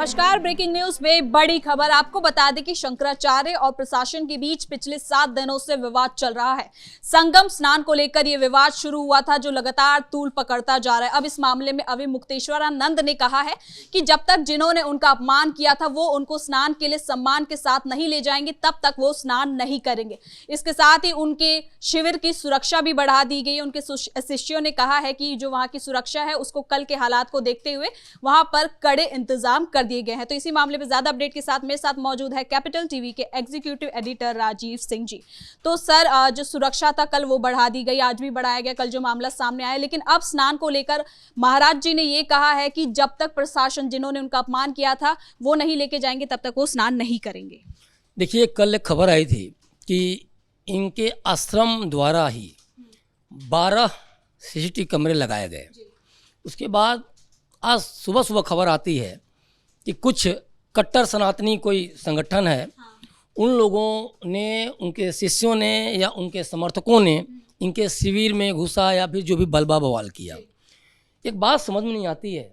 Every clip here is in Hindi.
नमस्कार। ब्रेकिंग न्यूज में बड़ी खबर आपको बता दें कि शंकराचार्य और प्रशासन के बीच पिछले 7 दिनों से विवाद चल रहा है। संगम स्नान को लेकर यह विवाद शुरू हुआ था, जो लगातार तूल पकड़ता जा रहा है। अब इस मामले में अवि मुक्तेश्वरानंद ने कहा है कि जब तक जिन्होंने उनका अपमान किया था वो उनको स्नान के लिए सम्मान के साथ नहीं ले जाएंगे, तब तक वो स्नान नहीं करेंगे। इसके साथ ही उनके शिविर की सुरक्षा भी बढ़ा दी गई है। उनके शिष्यों ने कहा है कि जो वहां की सुरक्षा है उसको कल के हालात को देखते हुए वहां पर कड़े इंतजाम कर दिए गए हैं। तो इसी मामले में ज्यादा अपडेट के साथ मेरे साथ मौजूद है कैपिटल टीवी के एग्जीक्यूटिव एडिटर राजीव सिंह जी। तो सर, जो सुरक्षा था कल वो बढ़ा दी गई, आज भी बढ़ाया गया, कल जो मामला सामने आया, लेकिन अब स्नान को लेकर महाराज जी ने ये कहा है कि जब तक प्रशासन जिन्होंने उनका अपमान किया था वो नहीं लेके जाएंगे तब तक वो स्नान नहीं करेंगे। देखिए, कल एक खबर आई थी कि इनके आश्रम द्वारा ही 12 सीसीटीवी कैमरे लगाए गए। उसके बाद आज सुबह सुबह खबर आती है कि कुछ कट्टर सनातनी कोई संगठन है, उन लोगों ने, उनके शिष्यों ने या उनके समर्थकों ने इनके शिविर में घुसा या फिर जो भी बलबा बवाल किया। एक बात समझ में नहीं आती है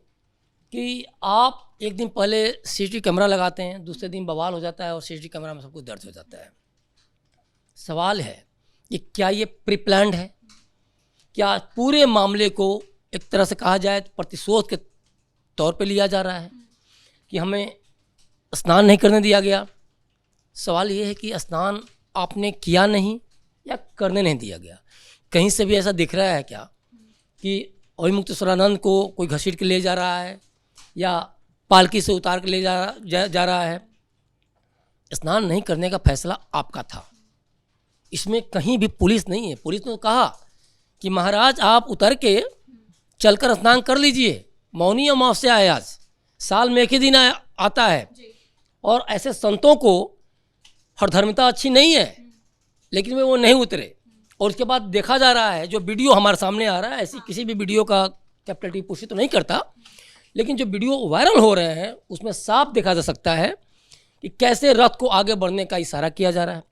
कि आप एक दिन पहले सीसीटीवी कैमरा लगाते हैं, दूसरे दिन बवाल हो जाता है और सीसीटीवी कैमरा में सब कुछ दर्ज हो जाता है। सवाल है कि क्या ये प्री प्लान्ड है? क्या पूरे मामले को एक तरह से कहा जाए तो प्रतिशोध के तौर पे लिया जा रहा है कि हमें स्नान नहीं करने दिया गया? सवाल ये है कि स्नान आपने किया नहीं या करने नहीं दिया गया? कहीं से भी ऐसा दिख रहा है क्या कि अवि मुक्तेश्वरानंद को कोई घसीट के ले जा रहा है या पालकी से उतार के ले जा रहा है? स्नान नहीं करने का फैसला आपका था, इसमें कहीं भी पुलिस नहीं है। पुलिस ने कहा कि महाराज आप उतर के चलकर स्नान कर लीजिए, मौनी अमावस्या है, आज साल में एक ही दिन आता है और ऐसे संतों को हरधर्मिता अच्छी नहीं है, लेकिन वे वो नहीं उतरे। और उसके बाद देखा जा रहा है, जो वीडियो हमारे सामने आ रहा है, ऐसी किसी भी वीडियो का कैपिटल टीवी पुष्टि तो नहीं करता, लेकिन जो वीडियो वायरल हो रहे हैं उसमें साफ देखा जा सकता है कि कैसे रथ को आगे बढ़ने का इशारा किया जा रहा है,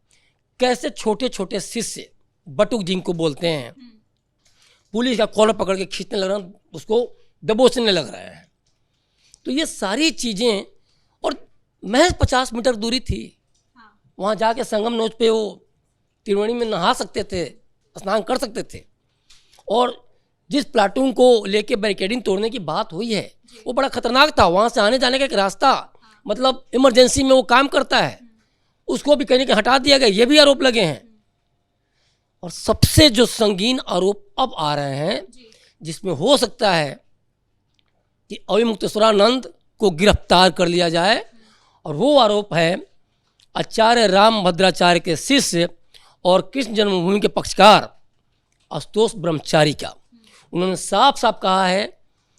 कैसे छोटे छोटे शिष्य बटुक जिनको बोलते हैं पुलिस का कॉलर पकड़ के खींचने लग रहे हैं, उसको दबोचने लग रहे हैं। तो ये सारी चीज़ें, और महज 50 मीटर दूरी थी, वहाँ जाके संगम नोच पे वो त्रिवेणी में नहा सकते थे, स्नान कर सकते थे। और जिस प्लाटून को लेके बैरिकेडिंग तोड़ने की बात हुई है वो बड़ा खतरनाक था। वहाँ से आने जाने का एक रास्ता, मतलब इमरजेंसी में वो काम करता है, उसको भी कहीं हटा दिया गया। ये भी आरोप लगे हैं। और सबसे जो संगीन आरोप अब आ रहे हैं, जिसमें हो सकता है कि अवि मुक्तेश्वरानंद को गिरफ्तार कर लिया जाए, और वो आरोप है आचार्य राम भद्राचार्य के शिष्य और कृष्ण जन्मभूमि के पक्षकार आशुतोष ब्रह्मचारी का। उन्होंने साफ साफ कहा है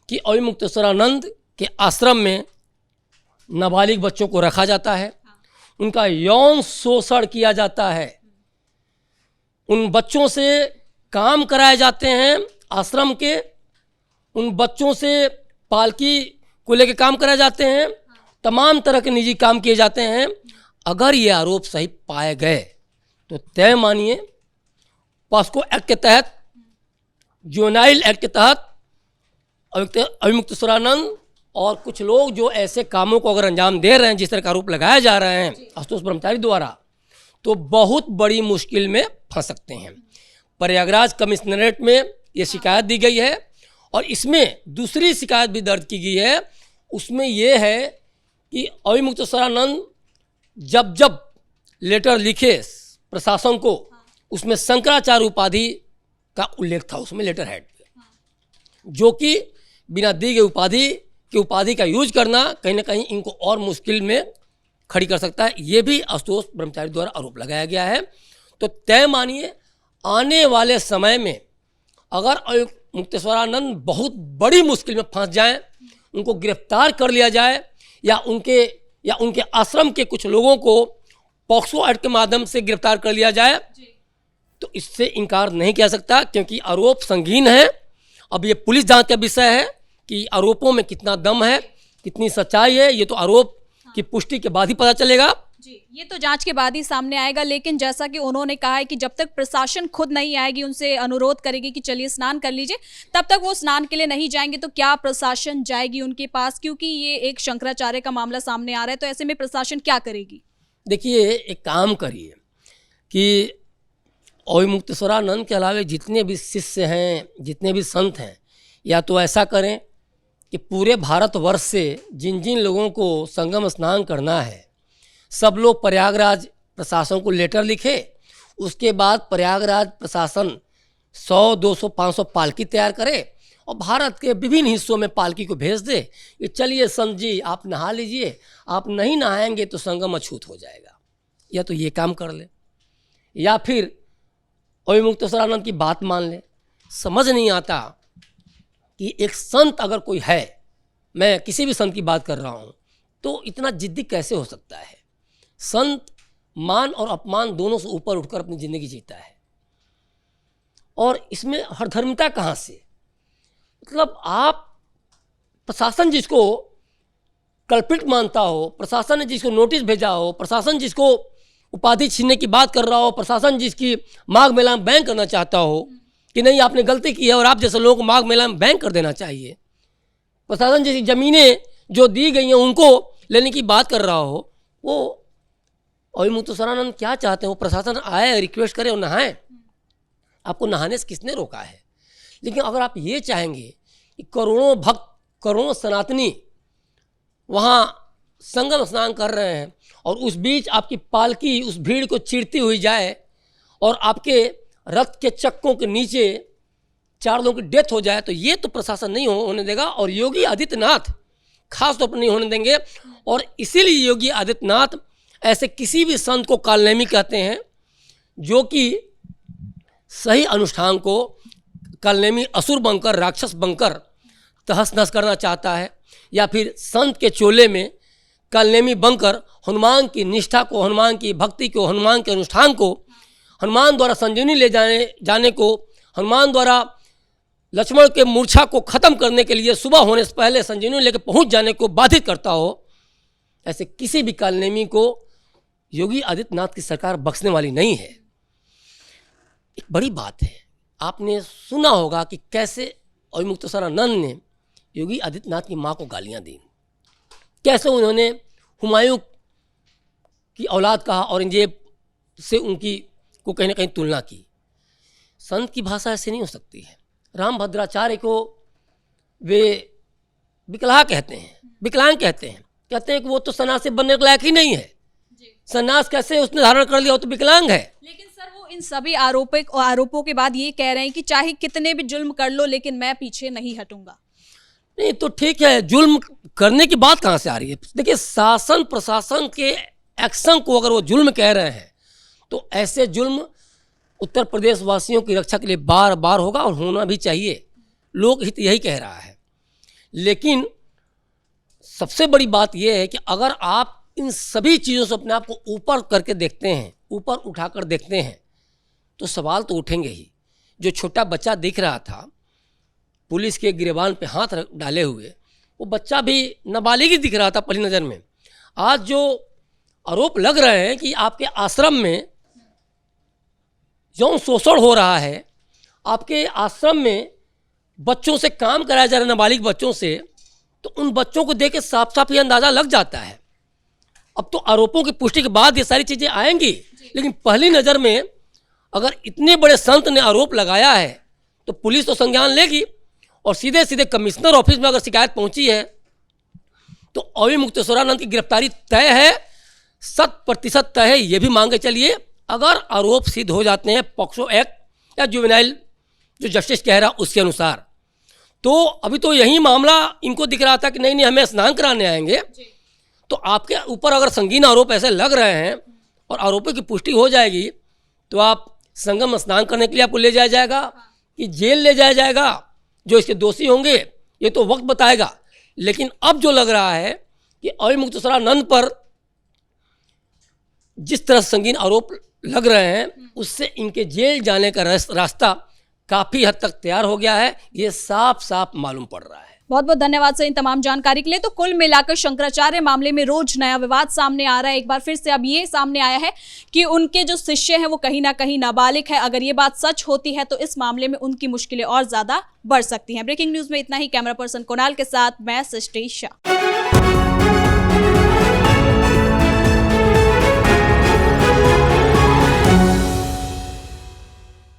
कि अवि मुक्तेश्वरानंद के आश्रम में नाबालिग बच्चों को रखा जाता है, उनका यौन शोषण किया जाता है, उन बच्चों से काम कराए जाते हैं आश्रम के, उन बच्चों से पालकी को लेकर काम कराए जाते हैं, तमाम तरह के निजी काम किए जाते हैं। अगर ये आरोप सही पाए गए तो तय मानिए पॉस्को एक्ट के तहत, जुवेनाइल एक्ट के तहत अवि मुक्तेश्वरानंद और कुछ लोग जो ऐसे कामों को अगर अंजाम दे रहे हैं, जिस तरह का आरोप लगाया जा रहे हैं आशुतोष ब्रह्मचारी द्वारा, तो बहुत बड़ी मुश्किल में फंस सकते हैं। प्रयागराज कमिश्नरेट में ये शिकायत दी गई है और इसमें दूसरी शिकायत भी दर्ज की गई है। उसमें ये है कि अवि मुक्तेश्वरानंद जब जब लेटर लिखे प्रशासन को, उसमें शंकराचार्य उपाधि का उल्लेख था उसमें लेटर हेड पे, जो कि बिना दी गई उपाधि का यूज करना कहीं ना कहीं इनको और मुश्किल में खड़ी कर सकता है। ये भी आशुतोष ब्रह्मचारी द्वारा आरोप लगाया गया है। तो तय मानिए आने वाले समय में अगर अवि मुक्तेश्वरानंद बहुत बड़ी मुश्किल में फंस जाएं, उनको गिरफ्तार कर लिया जाए या उनके आश्रम के कुछ लोगों को पॉक्सो एक्ट के माध्यम से गिरफ्तार कर लिया जाए, तो इससे इनकार नहीं किया सकता, क्योंकि आरोप संगीन है। अब ये पुलिस जांच का विषय है कि आरोपों में कितना दम है, कितनी सच्चाई है, ये तो आरोप की पुष्टि के बाद ही पता चलेगा। जी, ये तो जांच के बाद ही सामने आएगा, लेकिन जैसा कि उन्होंने कहा है कि जब तक प्रशासन खुद नहीं आएगी, उनसे अनुरोध करेगी कि चलिए स्नान कर लीजिए, तब तक वो स्नान के लिए नहीं जाएंगे। तो क्या प्रशासन जाएगी उनके पास, क्योंकि ये एक शंकराचार्य का मामला सामने आ रहा है, तो ऐसे में प्रशासन क्या करेगी? देखिए, एक काम करिए कि अविमुक्तेश्वरानंद के अलावा जितने भी शिष्य हैं, जितने भी संत हैं, या तो ऐसा करें कि पूरे भारतवर्ष से जिन जिन लोगों को संगम स्नान करना है, सब लोग प्रयागराज प्रशासन को लेटर लिखे। उसके बाद प्रयागराज प्रशासन 100, 200, 500 पालकी तैयार करे और भारत के विभिन्न हिस्सों में पालकी को भेज दे कि चलिए संत जी आप नहा लीजिए, आप नहीं नहाएंगे तो संगम अछूत हो जाएगा। या तो ये काम कर ले, या फिर अविमुक्तेश्वरानंद की बात मान ले। समझ नहीं आता कि एक संत अगर कोई है, मैं किसी भी संत की बात कर रहा हूँ, तो इतना जिद्दी कैसे हो सकता है। संत मान और अपमान दोनों से ऊपर उठकर अपनी ज़िंदगी जीता है, और इसमें हरधर्मिता कहाँ से। मतलब आप प्रशासन जिसको कल्पित मानता हो, प्रशासन ने जिसको नोटिस भेजा हो, प्रशासन जिसको उपाधि छीनने की बात कर रहा हो, प्रशासन जिसकी माघ मेला में बैन करना चाहता हो कि नहीं आपने गलती की है और आप जैसे लोगों को माघ मेला में बैन कर देना चाहिए, प्रशासन जैसी ज़मीनें जो दी गई हैं उनको लेने की बात कर रहा हो, वो अविमुक्तेश्वरानंद क्या चाहते हैं? वो प्रशासन आए, रिक्वेस्ट करे और नहाए। आपको नहाने से किसने रोका है? लेकिन अगर आप ये चाहेंगे कि करोड़ों भक्त, करोड़ों सनातनी वहाँ संगम स्नान कर रहे हैं और उस बीच आपकी पालकी उस भीड़ को चीरती हुई जाए और आपके रथ के चक्कों के नीचे 4 लोगों की डेथ हो जाए, तो ये तो प्रशासन नहीं होने देगा, और योगी आदित्यनाथ खास तौर पर नहीं होने देंगे। और इसीलिए योगी आदित्यनाथ ऐसे किसी भी संत को कालनेमी कहते हैं जो कि सही अनुष्ठान को कालनेमी असुर बनकर, राक्षस बनकर तहस नहस करना चाहता है, या फिर संत के चोले में कालनेमी बनकर हनुमान की निष्ठा को, हनुमान की भक्ति को, हनुमान के अनुष्ठान को, हनुमान द्वारा संजीवनी ले जाने को, हनुमान द्वारा लक्ष्मण के मूर्छा को खत्म करने के लिए सुबह होने से पहले संजीवनी लेकर पहुंच जाने को बाधित करता हो, ऐसे किसी भी कालनेमी को योगी आदित्यनाथ की सरकार बख्शने वाली नहीं है। एक बड़ी बात है, आपने सुना होगा कि कैसे अविमुक्तेश्वरानंद ने योगी आदित्यनाथ की माँ को गालियाँ दी, कैसे उन्होंने हुमायूं की औलाद कहा, औरंगजेब से उनकी को कहीं ना कहीं तुलना की। संत की भाषा ऐसे नहीं हो सकती है। रामभद्राचार्य को वे विकलांग कहते हैं, कहते हैं कि वो तो सन्यास से बनने के लायक ही नहीं है, सन्यास कैसे उसने धारण कर लिया, वो तो विकलांग है। लेकिन सर वो इन सभी आरोपों के बाद ये कह रहे हैं कि चाहे कितने भी जुल्म कर लो लेकिन मैं पीछे नहीं हटूंगा। नहीं तो ठीक है, जुल्म करने की बात कहाँ से आ रही है? देखिए, शासन प्रशासन के एक्शन को अगर वो जुल्म कह रहे हैं तो ऐसे जुल्म उत्तर प्रदेश वासियों की रक्षा के लिए बार बार होगा और होना भी चाहिए। लोक हित यही कह रहा है। लेकिन सबसे बड़ी बात यह है कि अगर आप इन सभी चीज़ों से अपने आप को ऊपर करके देखते हैं, ऊपर उठाकर देखते हैं, तो सवाल तो उठेंगे ही। जो छोटा बच्चा दिख रहा था पुलिस के गिरेबान पे हाथ डाले हुए, वो बच्चा भी नाबालिग ही दिख रहा था पहली नज़र में। आज जो आरोप लग रहे हैं कि आपके आश्रम में यौन शोषण हो रहा है, आपके आश्रम में बच्चों से काम कराया जा रहा है, नाबालिग बच्चों से, तो उन बच्चों को देख के साफ साफ ये अंदाज़ा लग जाता है। अब तो आरोपों की पुष्टि के बाद ये सारी चीज़ें आएंगी, लेकिन पहली नज़र में अगर इतने बड़े संत ने आरोप लगाया है तो पुलिस तो संज्ञान लेगी, और सीधे सीधे कमिश्नर ऑफिस में अगर शिकायत पहुंची है तो अविमुक्तेश्वरानंद की गिरफ्तारी तय है, 100% तय है। ये भी मान के चलिए, अगर आरोप सिद्ध हो जाते हैं पॉक्सो एक्ट या जुवेनाइल जो जस्टिस कह रहा उसके अनुसार, तो अभी तो यही मामला इनको दिख रहा था कि नहीं हमें स्नान कराने आएंगे, तो आपके ऊपर अगर संगीन आरोप ऐसे लग रहे हैं और आरोपों की पुष्टि हो जाएगी तो आप संगम स्नान करने के लिए आपको ले जाया जाएगा कि जेल ले जाया जाएगा। जो इसके दोषी होंगे ये तो वक्त बताएगा। लेकिन अब जो लग रहा है कि अविमुक्तेश्वरानंद पर जिस तरह संगीन आरोप लग रहे हैं उससे इनके जेल जाने का रास्ता काफ़ी हद तक तैयार हो गया है, ये साफ साफ मालूम पड़ रहा है। बहुत बहुत धन्यवाद सर इन तमाम जानकारी के लिए। तो कुल मिलाकर शंकराचार्य मामले में रोज नया विवाद सामने आ रहा है। एक बार फिर से अब ये सामने आया है कि उनके जो शिष्य हैं वो कहीं ना कहीं नाबालिग है। अगर ये बात सच होती है तो इस मामले में उनकी मुश्किलें और ज्यादा बढ़ सकती हैं। ब्रेकिंग न्यूज में इतना ही। कैमरा पर्सन कुणाल के साथ मैं सृष्टि शाह।